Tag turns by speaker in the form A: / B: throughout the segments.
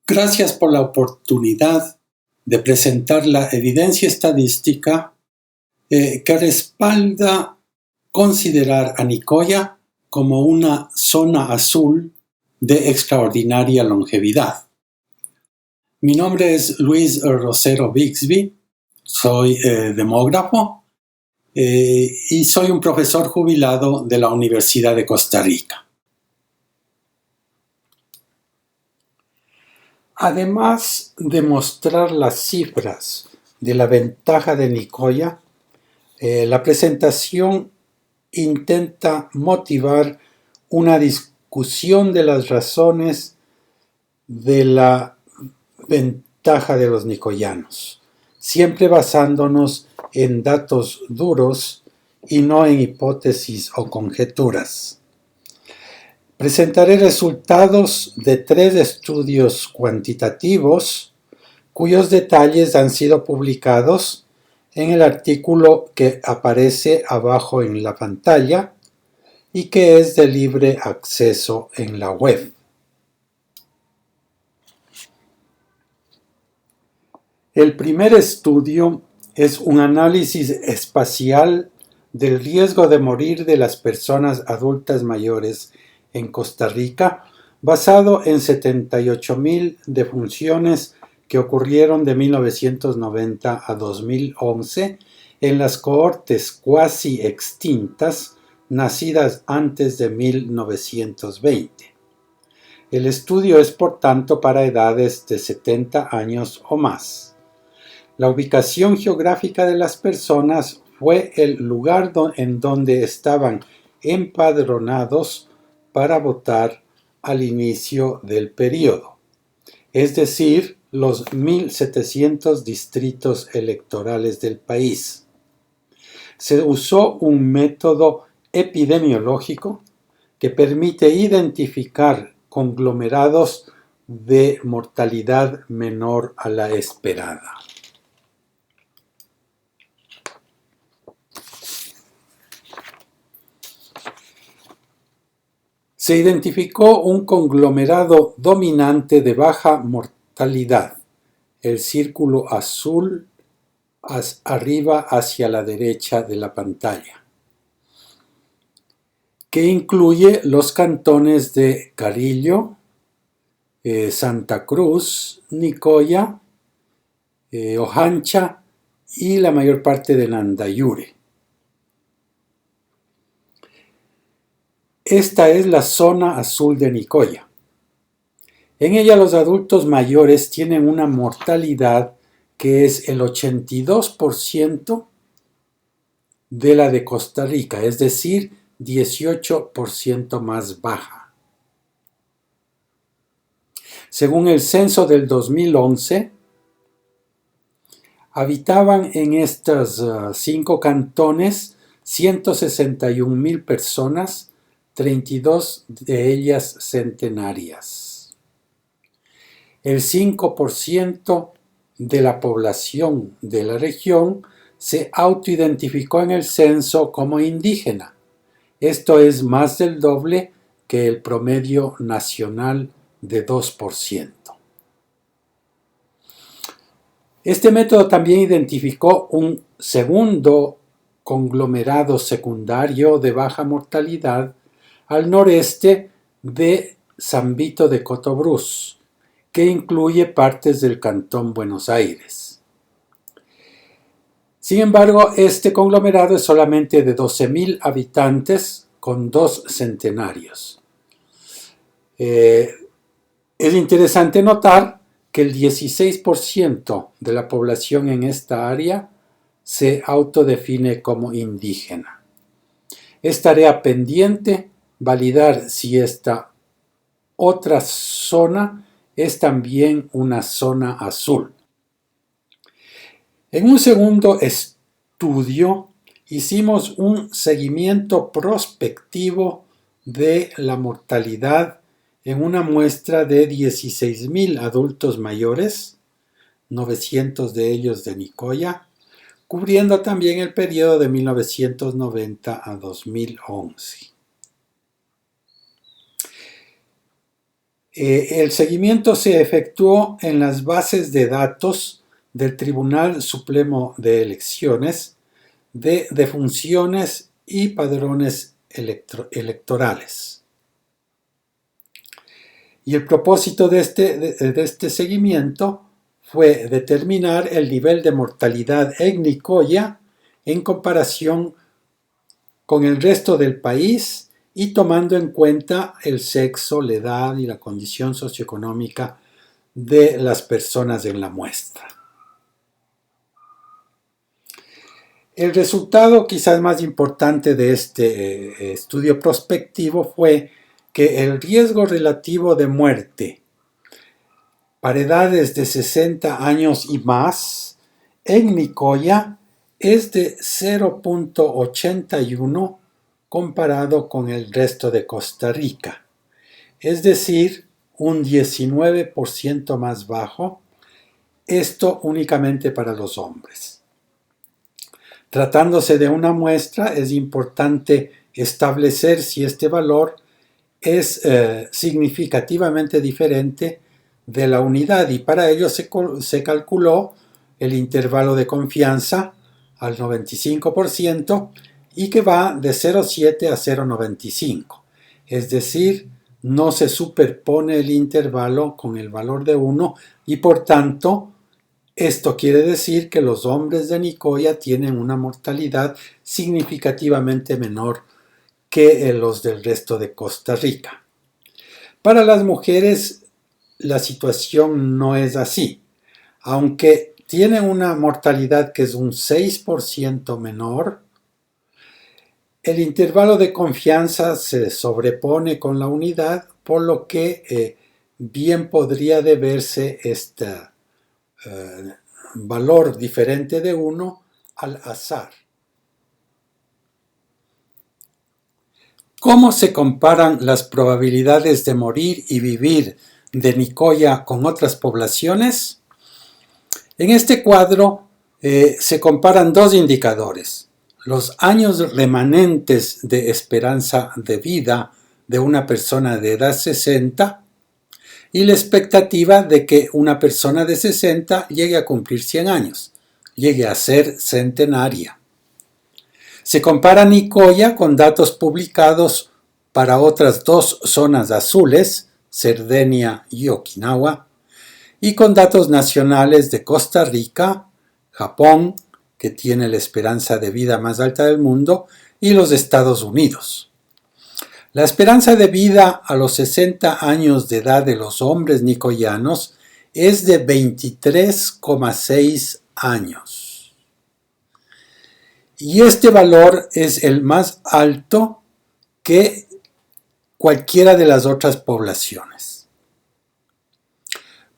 A: Gracias por la oportunidad de presentar la evidencia estadística que respalda considerar a Nicoya como una zona azul de extraordinaria longevidad. Mi nombre es Luis Rosero Bixby, soy demógrafo y soy un profesor jubilado de la Universidad de Costa Rica. Además de mostrar las cifras de la ventaja de Nicoya, la presentación intenta motivar una discusión de las razones de la ventaja de los nicoyanos, siempre basándonos en datos duros y no en hipótesis o conjeturas. Presentaré resultados de 3 estudios cuantitativos cuyos detalles han sido publicados en el artículo que aparece abajo en la pantalla y que es de libre acceso en la web. El primer estudio es un análisis espacial del riesgo de morir de las personas adultas mayores en Costa Rica, basado en 78,000 defunciones que ocurrieron de 1990 a 2011 en las cohortes cuasi extintas nacidas antes de 1920. El estudio es, por tanto, para edades de 70 años o más. La ubicación geográfica de las personas fue el lugar en donde estaban empadronados para votar al inicio del periodo, es decir, los 1,700 distritos electorales del país. Se usó un método epidemiológico que permite identificar conglomerados de mortalidad menor a la esperada. Se identificó un conglomerado dominante de baja mortalidad, el círculo azul arriba hacia la derecha de la pantalla, que incluye los cantones de Carillo, Santa Cruz, Nicoya, Ojancha y la mayor parte de Nandayure. Esta es la zona azul de Nicoya. En ella los adultos mayores tienen una mortalidad que es el 82% de la de Costa Rica, es decir, 18% más baja. Según el censo del 2011, habitaban en estos 5 cantones 161,000 personas, 32 de ellas centenarias. El 5% de la población de la región se autoidentificó en el censo como indígena. Esto es más del doble que el promedio nacional de 2%. Este método también identificó un segundo conglomerado secundario de baja mortalidad al noreste de San Vito de Cotobruz, que incluye partes del Cantón Buenos Aires. Sin embargo, este conglomerado es solamente de 12,000 habitantes con 2 centenarios. Es interesante notar que el 16% de la población en esta área se autodefine como indígena. Es tarea pendiente validar si esta otra zona es también una zona azul. En un segundo estudio hicimos un seguimiento prospectivo de la mortalidad en una muestra de 16,000 adultos mayores, 900 de ellos de Nicoya, cubriendo también el periodo de 1990 a 2011. El seguimiento se efectuó en las bases de datos del Tribunal Supremo de Elecciones, de defunciones y padrones electorales. Y el propósito de este seguimiento fue determinar el nivel de mortalidad en Nicoya en comparación con el resto del país y tomando en cuenta el sexo, la edad y la condición socioeconómica de las personas en la muestra. El resultado quizás más importante de este estudio prospectivo fue que el riesgo relativo de muerte para edades de 60 años y más en Nicoya es de 0.81 comparado con el resto de Costa Rica, es decir, un 19% más bajo, esto únicamente para los hombres. Tratándose de una muestra, es importante establecer si este valor es significativamente diferente de la unidad y para ello se calculó el intervalo de confianza al 95% y que va de 0,7 a 0,95. Es decir, no se superpone el intervalo con el valor de 1 y por tanto esto quiere decir que los hombres de Nicoya tienen una mortalidad significativamente menor que los del resto de Costa Rica. Para las mujeres la situación no es así, aunque tienen una mortalidad que es un 6% menor. El intervalo de confianza se sobrepone con la unidad, por lo que bien podría deberse este valor diferente de 1 al azar. ¿Cómo se comparan las probabilidades de morir y vivir de Nicoya con otras poblaciones? En este cuadro se comparan dos indicadores: los años remanentes de esperanza de vida de una persona de edad 60 y la expectativa de que una persona de 60 llegue a cumplir 100 años, llegue a ser centenaria. Se compara Nicoya con datos publicados para otras dos zonas azules, Cerdeña y Okinawa, y con datos nacionales de Costa Rica, Japón, que tiene la esperanza de vida más alta del mundo, y los Estados Unidos. La esperanza de vida a los 60 años de edad de los hombres nicoyanos es de 23,6 años. Y este valor es el más alto que cualquiera de las otras poblaciones.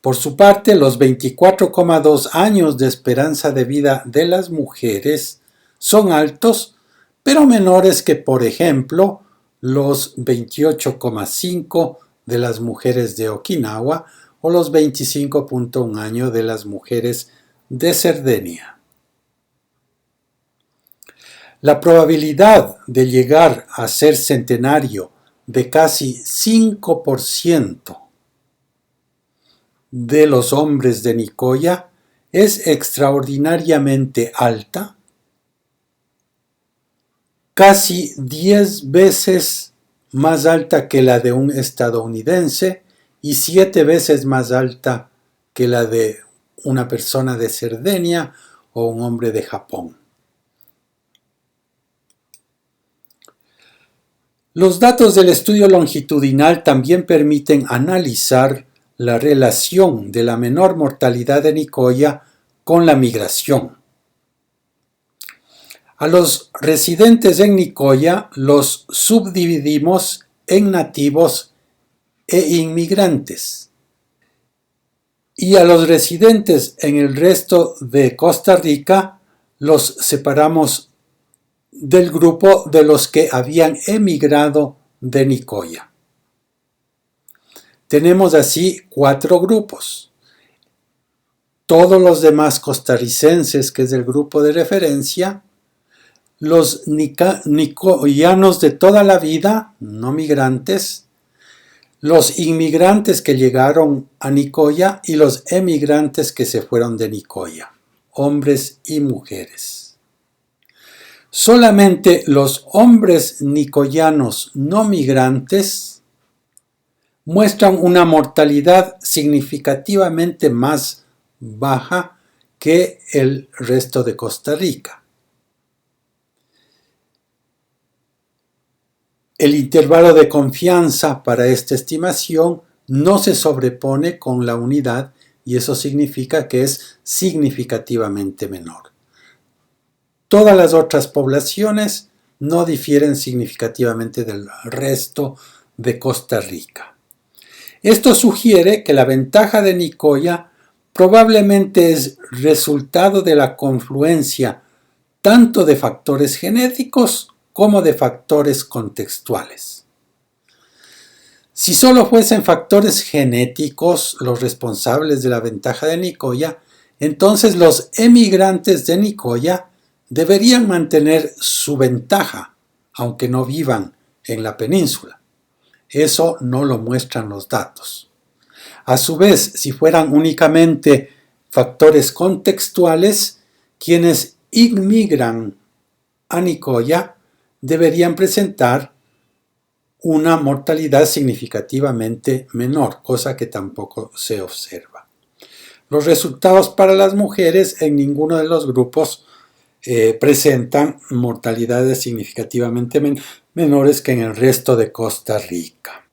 A: Por su parte, los 24,2 años de esperanza de vida de las mujeres son altos, pero menores que, por ejemplo, los 28,5 de las mujeres de Okinawa o los 25,1 años de las mujeres de Cerdeña. La probabilidad de llegar a ser centenario de casi 5% de los hombres de Nicoya es extraordinariamente alta, casi 10 veces más alta que la de un estadounidense y 7 veces más alta que la de una persona de Cerdeña o un hombre de Japón. Los datos del estudio longitudinal también permiten analizar la relación de la menor mortalidad de Nicoya con la migración. A los residentes en Nicoya los subdividimos en nativos e inmigrantes. Y a los residentes en el resto de Costa Rica los separamos del grupo de los que habían emigrado de Nicoya. Tenemos así 4 grupos. Todos los demás costarricenses, que es el grupo de referencia, los nicoyanos de toda la vida, no migrantes, los inmigrantes que llegaron a Nicoya y los emigrantes que se fueron de Nicoya, hombres y mujeres. Solamente los hombres nicoyanos no migrantes muestran una mortalidad significativamente más baja que el resto de Costa Rica. El intervalo de confianza para esta estimación no se sobrepone con la unidad y eso significa que es significativamente menor. Todas las otras poblaciones no difieren significativamente del resto de Costa Rica. Esto sugiere que la ventaja de Nicoya probablemente es resultado de la confluencia tanto de factores genéticos como de factores contextuales. Si solo fuesen factores genéticos los responsables de la ventaja de Nicoya, entonces los emigrantes de Nicoya deberían mantener su ventaja, aunque no vivan en la península. Eso no lo muestran los datos. A su vez, si fueran únicamente factores contextuales, quienes inmigran a Nicoya deberían presentar una mortalidad significativamente menor, cosa que tampoco se observa. Los resultados para las mujeres en ninguno de los grupos presentan mortalidades significativamente menores que en el resto de Costa Rica.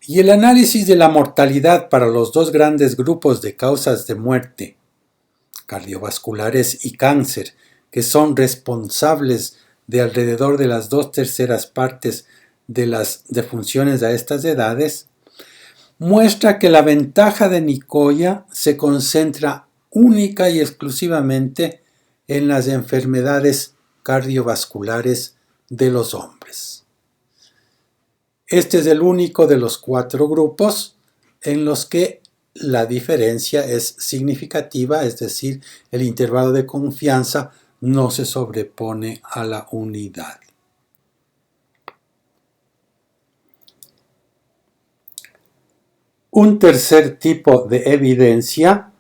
A: Y el análisis de la mortalidad para los dos grandes grupos de causas de muerte, cardiovasculares y cáncer, que son responsables de alrededor de las 2/3 partes de las defunciones a estas edades, muestra que la ventaja de Nicoya se concentra única y exclusivamente en las enfermedades cardiovasculares de los hombres. Este es el único de los 4 grupos en los que la diferencia es significativa, es decir, el intervalo de confianza no se sobrepone a la unidad. Un tercer tipo de evidencia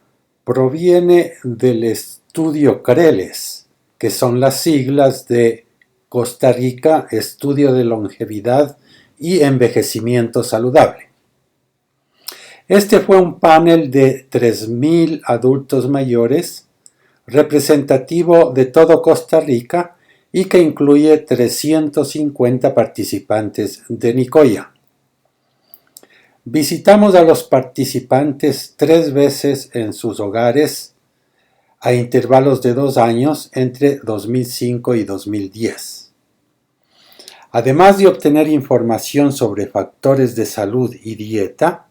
A: proviene del estudio CRELES, que son las siglas de Costa Rica, Estudio de Longevidad y Envejecimiento Saludable. Este fue un panel de 3,000 adultos mayores, representativo de todo Costa Rica y que incluye 350 participantes de Nicoya. Visitamos a los participantes 3 veces en sus hogares a intervalos de 2 años entre 2005 y 2010. Además de obtener información sobre factores de salud y dieta,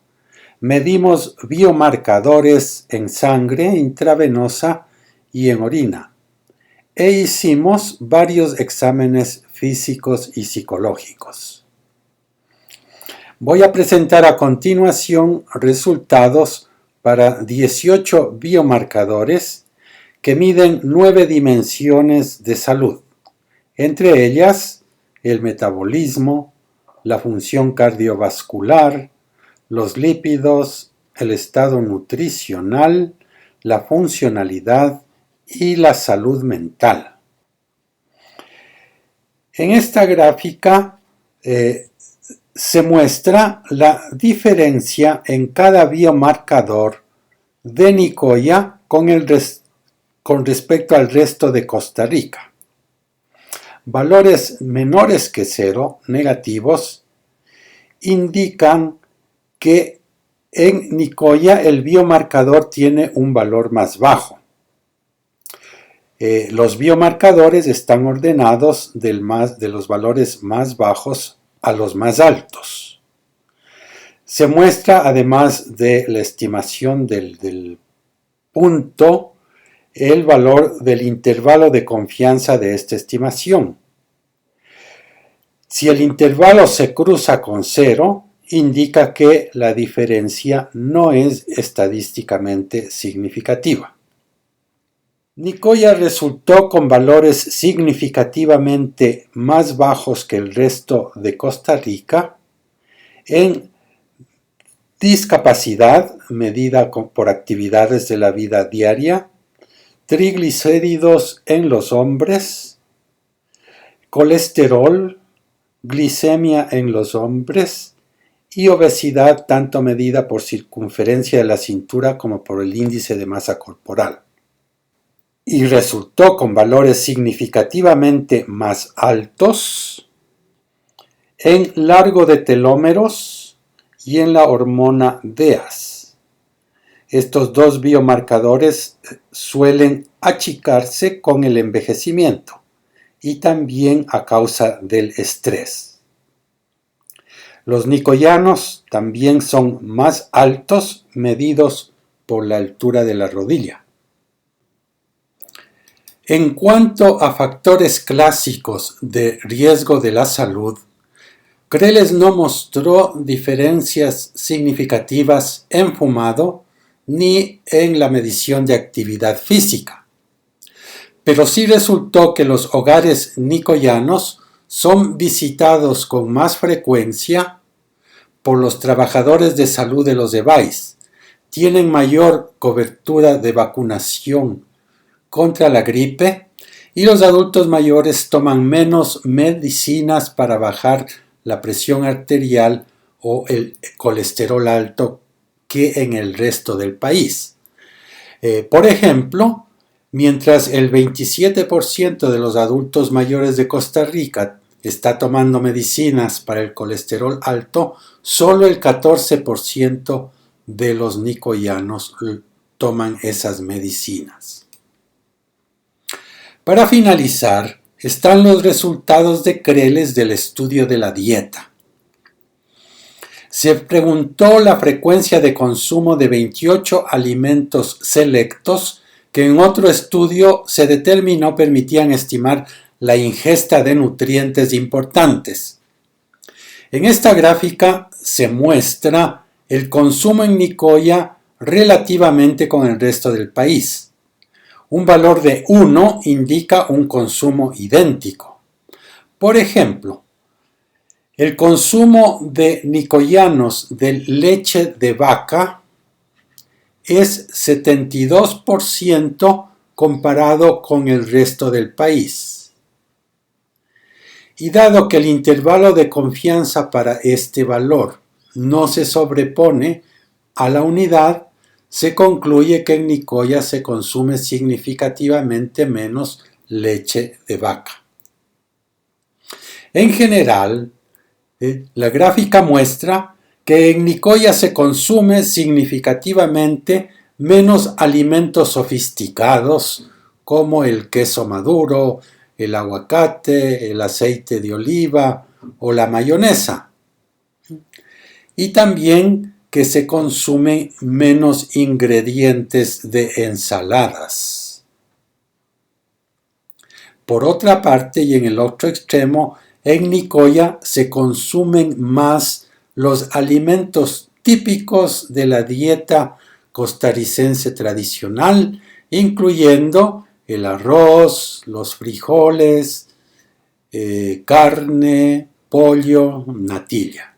A: medimos biomarcadores en sangre intravenosa y en orina, e hicimos varios exámenes físicos y psicológicos. Voy a presentar a continuación resultados para 18 biomarcadores que miden 9 dimensiones de salud, entre ellas el metabolismo, la función cardiovascular, los lípidos, el estado nutricional, la funcionalidad y la salud mental. En esta gráfica se muestra la diferencia en cada biomarcador de Nicoya con respecto al resto de Costa Rica. Valores menores que 0, negativos, indican que en Nicoya el biomarcador tiene un valor más bajo. Los biomarcadores están ordenados de los valores más bajos a los más altos. Se muestra, además de la estimación del punto, el valor del intervalo de confianza de esta estimación. Si el intervalo se cruza con 0, indica que la diferencia no es estadísticamente significativa. Nicoya resultó con valores significativamente más bajos que el resto de Costa Rica en discapacidad medida por actividades de la vida diaria, triglicéridos en los hombres, colesterol, glicemia en los hombres y obesidad tanto medida por circunferencia de la cintura como por el índice de masa corporal. Y resultó con valores significativamente más altos en largo de telómeros y en la hormona DEAS. Estos dos biomarcadores suelen achicarse con el envejecimiento y también a causa del estrés. Los nicoyanos también son más altos medidos por la altura de la rodilla. En cuanto a factores clásicos de riesgo de la salud, Creles no mostró diferencias significativas en fumado ni en la medición de actividad física. Pero sí resultó que los hogares nicoyanos son visitados con más frecuencia por los trabajadores de salud de los EBAIS, tienen mayor cobertura de vacunación contra la gripe y los adultos mayores toman menos medicinas para bajar la presión arterial o el colesterol alto que en el resto del país. Por ejemplo, mientras el 27% de los adultos mayores de Costa Rica está tomando medicinas para el colesterol alto, solo el 14% de los nicoyanos toman esas medicinas. Para finalizar, están los resultados de Creles del estudio de la dieta. Se preguntó la frecuencia de consumo de 28 alimentos selectos que en otro estudio se determinó permitían estimar la ingesta de nutrientes importantes. En esta gráfica se muestra el consumo en Nicoya relativamente con el resto del país. Un valor de 1 indica un consumo idéntico. Por ejemplo, el consumo de nicoyanos de leche de vaca es 72% comparado con el resto del país. Y dado que el intervalo de confianza para este valor no se sobrepone a la unidad, se concluye que en Nicoya se consume significativamente menos leche de vaca. En general, la gráfica muestra que en Nicoya se consume significativamente menos alimentos sofisticados como el queso maduro, el aguacate, el aceite de oliva o la mayonesa. Y también que se consumen menos ingredientes de ensaladas. Por otra parte, y en el otro extremo, en Nicoya se consumen más los alimentos típicos de la dieta costarricense tradicional, incluyendo el arroz, los frijoles, carne, pollo, natilla.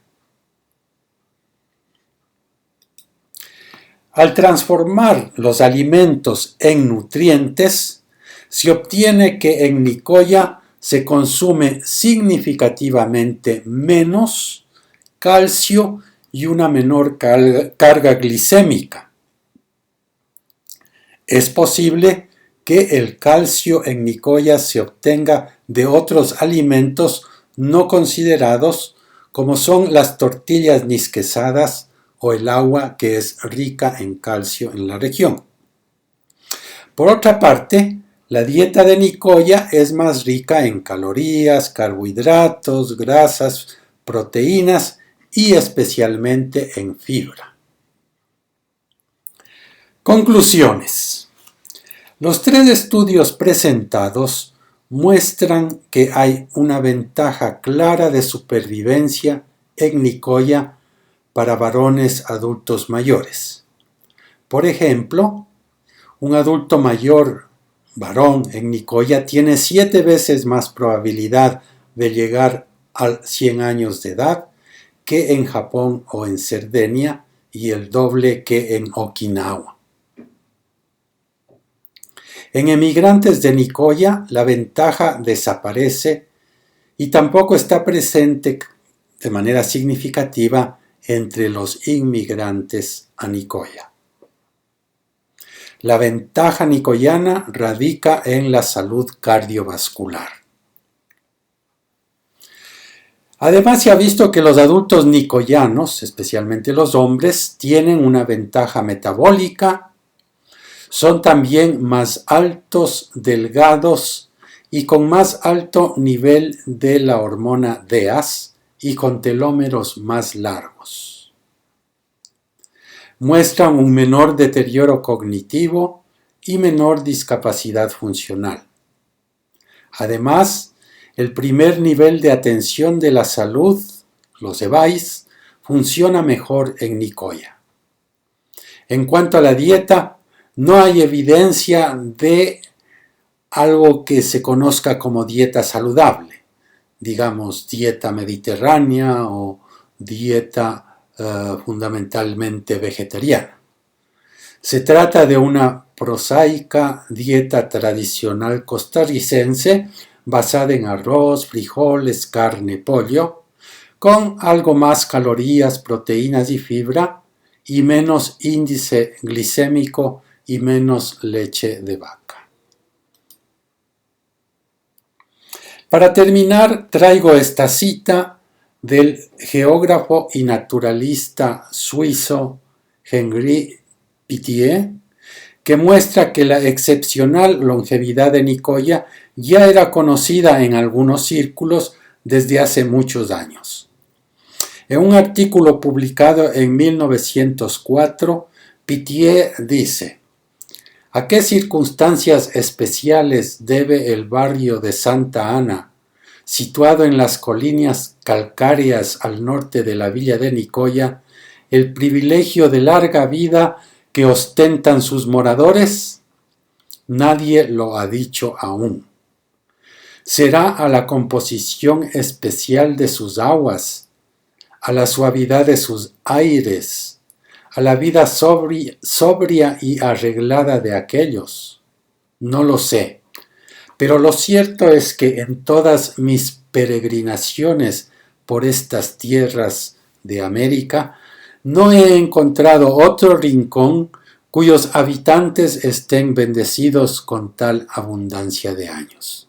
A: Al transformar los alimentos en nutrientes, se obtiene que en Nicoya se consume significativamente menos calcio y una menor carga glicémica. Es posible que el calcio en Nicoya se obtenga de otros alimentos no considerados, como son las tortillas nisquesadas o el agua que es rica en calcio en la región. Por otra parte, la dieta de Nicoya es más rica en calorías, carbohidratos, grasas, proteínas y especialmente en fibra. Conclusiones. Los 3 estudios presentados muestran que hay una ventaja clara de supervivencia en Nicoya para varones adultos mayores. Por ejemplo, un adulto mayor varón en Nicoya tiene 7 veces más probabilidad de llegar a 100 años de edad que en Japón o en Cerdeña y el doble que en Okinawa. En emigrantes de Nicoya la ventaja desaparece y tampoco está presente de manera significativa entre los inmigrantes a Nicoya. La ventaja nicoyana radica en la salud cardiovascular. Además, se ha visto que los adultos nicoyanos, especialmente los hombres, tienen una ventaja metabólica, son también más altos, delgados y con más alto nivel de la hormona DEAS y con telómeros más largos. Muestran un menor deterioro cognitivo y menor discapacidad funcional. Además, el primer nivel de atención de la salud, los EVAIS, funciona mejor en Nicoya. En cuanto a la dieta, no hay evidencia de algo que se conozca como dieta saludable, digamos dieta mediterránea o dieta fundamentalmente vegetariana. Se trata de una prosaica dieta tradicional costarricense basada en arroz, frijoles, carne, pollo, con algo más calorías, proteínas y fibra, y menos índice glicémico y menos leche de vaca. Para terminar, traigo esta cita del geógrafo y naturalista suizo Henri Pittier, que muestra que la excepcional longevidad de Nicoya ya era conocida en algunos círculos desde hace muchos años. En un artículo publicado en 1904, Pittier dice: ¿a qué circunstancias especiales debe el barrio de Santa Ana, situado en las colinas calcáreas al norte de la villa de Nicoya, el privilegio de larga vida que ostentan sus moradores? Nadie lo ha dicho aún. Será a la composición especial de sus aguas, a la suavidad de sus aires, a la vida sobria y arreglada de aquellos. No lo sé, pero lo cierto es que en todas mis peregrinaciones por estas tierras de América, no he encontrado otro rincón cuyos habitantes estén bendecidos con tal abundancia de años.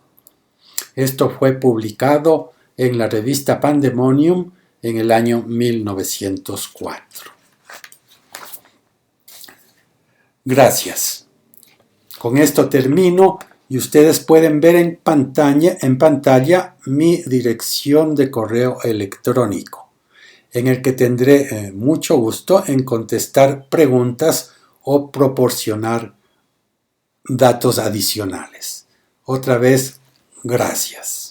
A: Esto fue publicado en la revista Pandemonium en el año 1904. Gracias. Con esto termino y ustedes pueden ver en pantalla mi dirección de correo electrónico, en el que tendré mucho gusto en contestar preguntas o proporcionar datos adicionales. Otra vez, gracias.